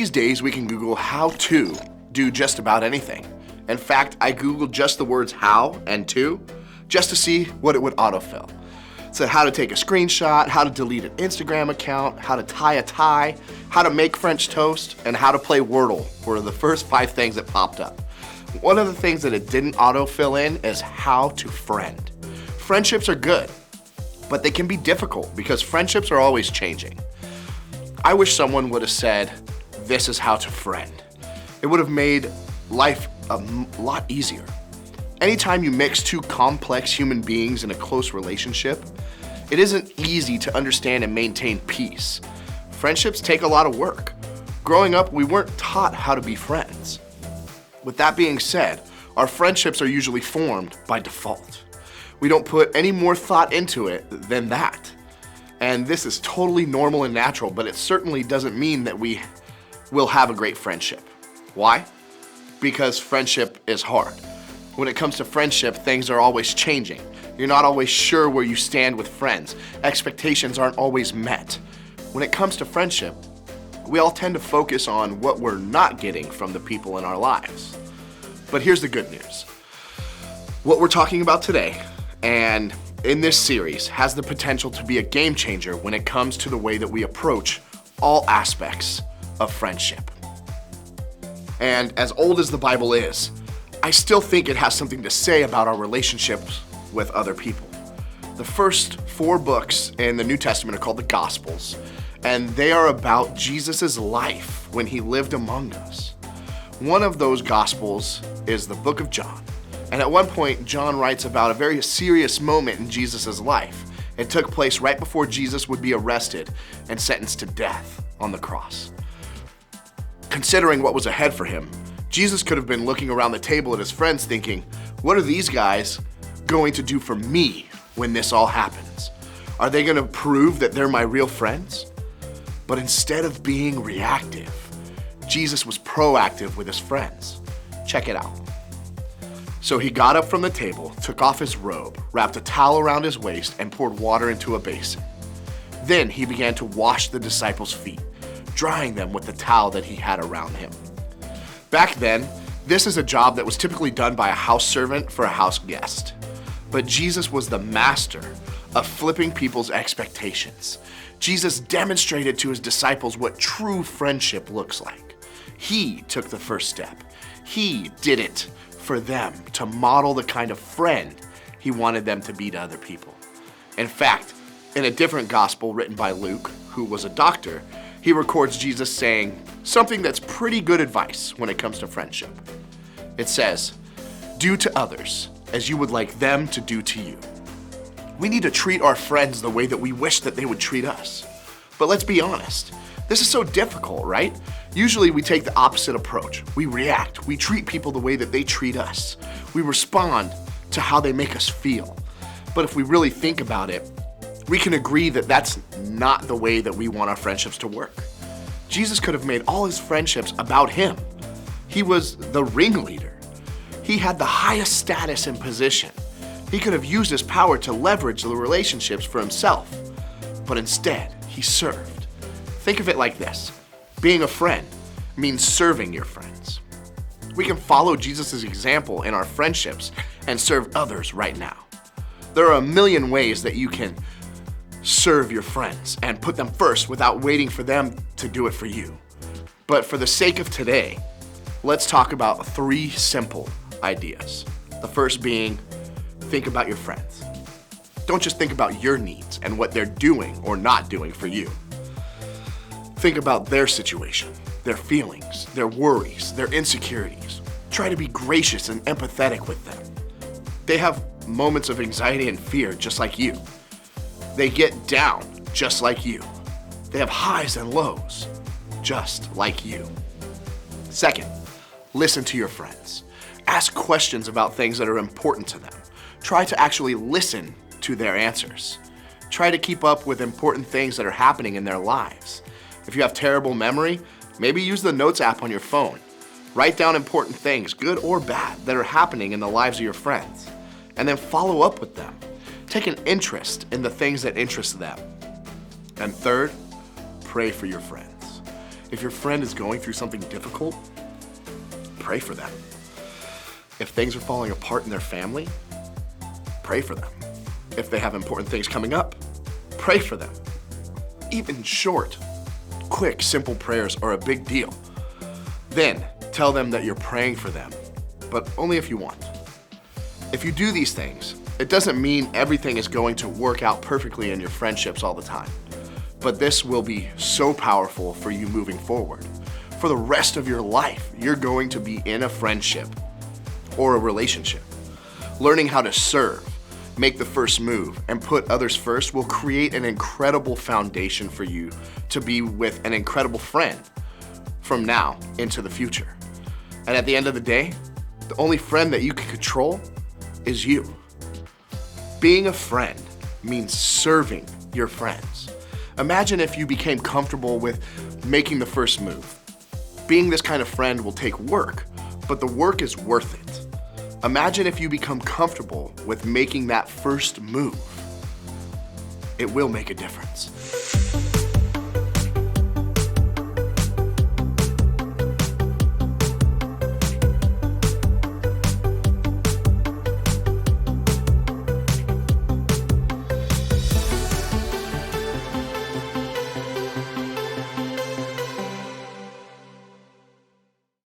These days, we can Google how to do just about anything. In fact, I Googled just the words how and to just to see what it would autofill. It said how to take a screenshot, how to delete an Instagram account, how to tie a tie, how to make French toast, and how to play Wordle were the first 5 things that popped up. One of the things that it didn't autofill in is how to friend. Friendships are good, but they can be difficult because friendships are always changing. I wish someone would have said, this is how to friend. It would have made life a lot easier. Anytime you mix 2 complex human beings in a close relationship, it isn't easy to understand and maintain peace. Friendships take a lot of work. Growing up, we weren't taught how to be friends. With that being said, our friendships are usually formed by default. We don't put any more thought into it than that. And this is totally normal and natural, but it certainly doesn't mean that we will have a great friendship. Why? Because friendship is hard. When it comes to friendship, things are always changing. You're not always sure where you stand with friends. Expectations aren't always met. When it comes to friendship, we all tend to focus on what we're not getting from the people in our lives. But here's the good news. What we're talking about today, and in this series, has the potential to be a game changer when it comes to the way that we approach all aspects of friendship. And as old as the Bible is, I still think it has something to say about our relationships with other people. The first 4 books in the New Testament are called the Gospels, and they are about Jesus' life when he lived among us. One of those Gospels is the book of John. And at one point, John writes about a very serious moment in Jesus' life. It took place right before Jesus would be arrested and sentenced to death on the cross. Considering what was ahead for him, Jesus could have been looking around the table at his friends thinking, what are these guys going to do for me when this all happens? Are they going to prove that they're my real friends? But instead of being reactive, Jesus was proactive with his friends. Check it out. So he got up from the table, took off his robe, wrapped a towel around his waist, and poured water into a basin. Then he began to wash the disciples' feet, drying them with the towel that he had around him. Back then, this is a job that was typically done by a house servant for a house guest. But Jesus was the master of flipping people's expectations. Jesus demonstrated to his disciples what true friendship looks like. He took the first step. He did it for them to model the kind of friend he wanted them to be to other people. In fact, in a different gospel written by Luke, who was a doctor, he records Jesus saying something that's pretty good advice when it comes to friendship. It says, "Do to others as you would like them to do to you." We need to treat our friends the way that we wish that they would treat us. But let's be honest, this is so difficult, right? Usually we take the opposite approach. We react. We treat people the way that they treat us. We respond to how they make us feel. But if we really think about it, we can agree that that's not the way that we want our friendships to work. Jesus could have made all his friendships about him. He was the ringleader. He had the highest status and position. He could have used his power to leverage the relationships for himself. But instead, he served. Think of it like this. Being a friend means serving your friends. We can follow Jesus' example in our friendships and serve others right now. There are a million ways that you can serve your friends and put them first without waiting for them to do it for you. But for the sake of today, let's talk about 3 simple ideas. The first being, think about your friends. Don't just think about your needs and what they're doing or not doing for you. Think about their situation, their feelings, their worries, their insecurities. Try to be gracious and empathetic with them. They have moments of anxiety and fear just like you. They get down just like you. They have highs and lows just like you. Second, listen to your friends. Ask questions about things that are important to them. Try to actually listen to their answers. Try to keep up with important things that are happening in their lives. If you have terrible memory, maybe use the Notes app on your phone. Write down important things, good or bad, that are happening in the lives of your friends, and then follow up with them. Take an interest in the things that interest them. And third, pray for your friends. If your friend is going through something difficult, pray for them. If things are falling apart in their family, pray for them. If they have important things coming up, pray for them. Even short, quick, simple prayers are a big deal. Then tell them that you're praying for them, but only if you want. If you do these things, it doesn't mean everything is going to work out perfectly in your friendships all the time. But this will be so powerful for you moving forward. For the rest of your life, you're going to be in a friendship or a relationship. Learning how to serve, make the first move, and put others first will create an incredible foundation for you to be with an incredible friend from now into the future. And at the end of the day, the only friend that you can control is you. Being a friend means serving your friends. Imagine if you became comfortable with making the first move. Being this kind of friend will take work, but the work is worth it. Imagine if you become comfortable with making that first move. It will make a difference.